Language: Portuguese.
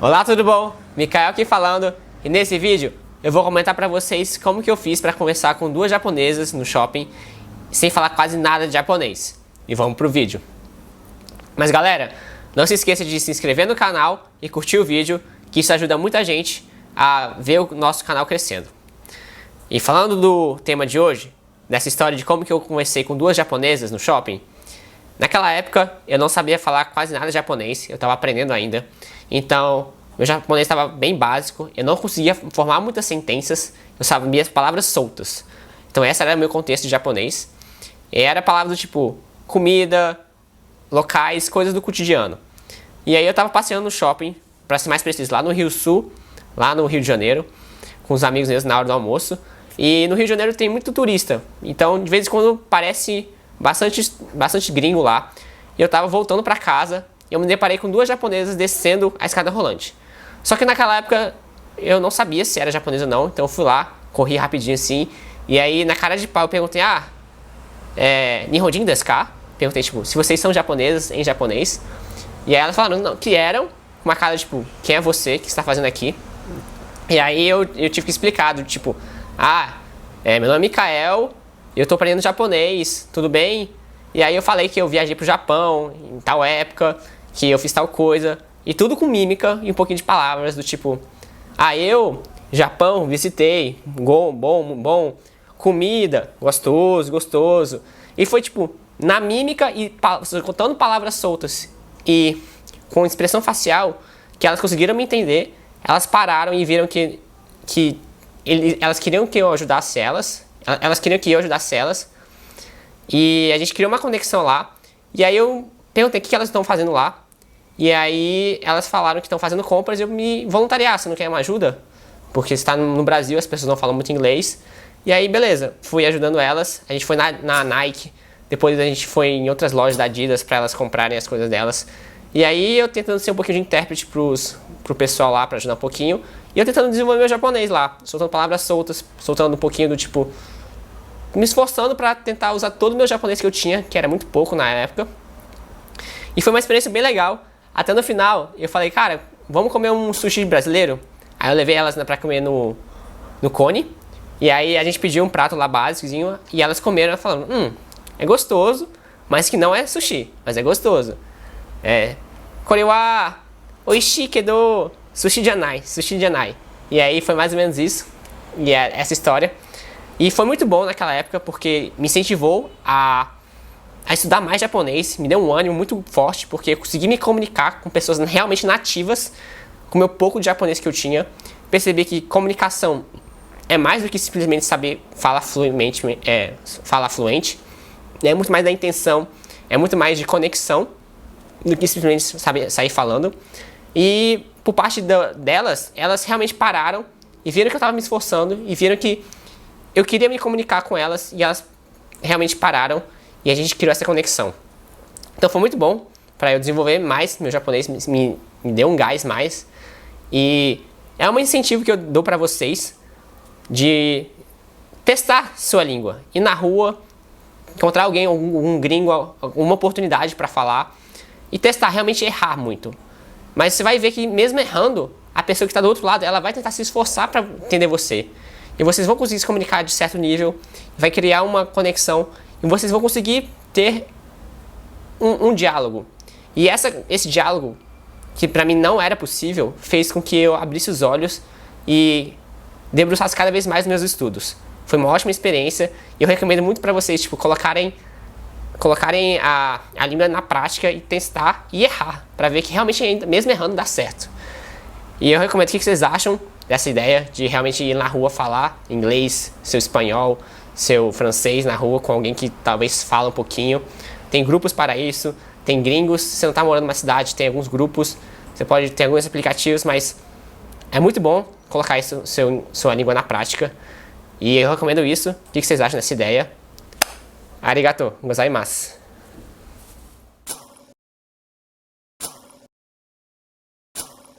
Olá, tudo bom? Mikael aqui falando, e nesse vídeo eu vou comentar pra vocês como que eu fiz pra conversar com duas japonesas no shopping sem falar quase nada de japonês. E vamos pro vídeo. Mas galera, não se esqueça de se inscrever no canal e curtir o vídeo, que isso ajuda muita gente a ver o nosso canal crescendo. E falando do tema de hoje, dessa história de como que eu conversei com duas japonesas no shopping, naquela época eu não sabia falar quase nada de japonês, eu estava aprendendo ainda, então meu japonês estava bem básico, eu não conseguia formar muitas sentenças, eu sabia as palavras soltas. Então esse era o meu contexto de japonês, e era palavras do tipo comida, locais, coisas do cotidiano. E aí eu estava passeando no shopping, para ser mais preciso, lá no Rio Sul, lá no Rio de Janeiro, com os amigos mesmo na hora do almoço. E no Rio de Janeiro tem muito turista, então de vez em quando parece bastante gringo lá. E eu tava voltando pra casa e eu me deparei com duas japonesas descendo a escada rolante. Só que naquela época eu não sabia se era japonesa ou não, então eu fui lá, corri rapidinho assim. E aí na cara de pau eu perguntei, Nihonjin desu ka? Perguntei tipo, se vocês são japonesas em japonês. E aí elas falaram não, que eram, com uma cara tipo, quem é você, o que você está fazendo aqui? E aí eu tive que explicar, tipo, meu nome é Mikael, eu tô aprendendo japonês, tudo bem? E aí eu falei que eu viajei pro Japão em tal época, que eu fiz tal coisa, e tudo com mímica e um pouquinho de palavras do tipo, eu, Japão, visitei, bom, comida, gostoso. E foi tipo, na mímica e contando palavras soltas e com expressão facial, que elas conseguiram me entender, elas pararam e viram que elas queriam que eu ajudasse elas. Elas queriam que eu ajudasse elas. E a gente criou uma conexão lá. E aí eu perguntei o que elas estão fazendo lá. E aí elas falaram que estão fazendo compras e eu me voluntariar. Você não quer uma ajuda? Porque você está no Brasil, as pessoas não falam muito inglês. E aí beleza, fui ajudando elas. A gente foi na Nike. Depois a gente foi em outras lojas da Adidas para elas comprarem as coisas delas. E aí eu tentando ser um pouquinho de intérprete pro pessoal lá, para ajudar um pouquinho. E eu tentando desenvolver meu japonês lá, soltando palavras soltas, soltando um pouquinho do tipo, me esforçando para tentar usar todo o meu japonês que eu tinha, que era muito pouco na época. E foi uma experiência bem legal. Até no final, eu falei, cara, vamos comer um sushi brasileiro? Aí eu levei elas pra comer no Cone. E aí a gente pediu um prato lá básicozinho e elas comeram falando, é gostoso, mas que não é sushi, mas é gostoso. Kore wa oishii kedo sushi janai. E aí foi mais ou menos isso, e é essa história. E foi muito bom naquela época porque me incentivou a estudar mais japonês, me deu um ânimo muito forte porque eu consegui me comunicar com pessoas realmente nativas, com o meu pouco de japonês que eu tinha. Percebi que comunicação é mais do que simplesmente saber falar fluente, é muito mais da intenção, é muito mais de conexão do que simplesmente sair falando. E por parte delas, elas realmente pararam e viram que eu estava me esforçando e viram que eu queria me comunicar com elas e elas realmente pararam e a gente criou essa conexão. Então foi muito bom para eu desenvolver mais meu japonês, me deu um gás mais. E é um incentivo que eu dou para vocês de testar sua língua. Ir na rua, encontrar alguém, um gringo, alguma oportunidade para falar e testar, realmente errar muito. Mas você vai ver que mesmo errando, a pessoa que está do outro lado, ela vai tentar se esforçar para entender você. E vocês vão conseguir se comunicar de certo nível, vai criar uma conexão e vocês vão conseguir ter um diálogo. E esse diálogo, que para mim não era possível, fez com que eu abrisse os olhos e debruçasse cada vez mais nos meus estudos. Foi uma ótima experiência e eu recomendo muito para vocês, tipo, colocarem a língua na prática e testar e errar, para ver que realmente, mesmo errando, dá certo. E eu recomendo, o que vocês acham dessa ideia de realmente ir na rua falar inglês, seu espanhol, seu francês na rua com alguém que talvez fala um pouquinho. Tem grupos para isso, tem gringos, se você não está morando numa cidade, tem alguns grupos, você pode ter alguns aplicativos, mas é muito bom colocar isso, sua língua na prática. E eu recomendo isso. O que vocês acham dessa ideia? Arigatou gozaimasu.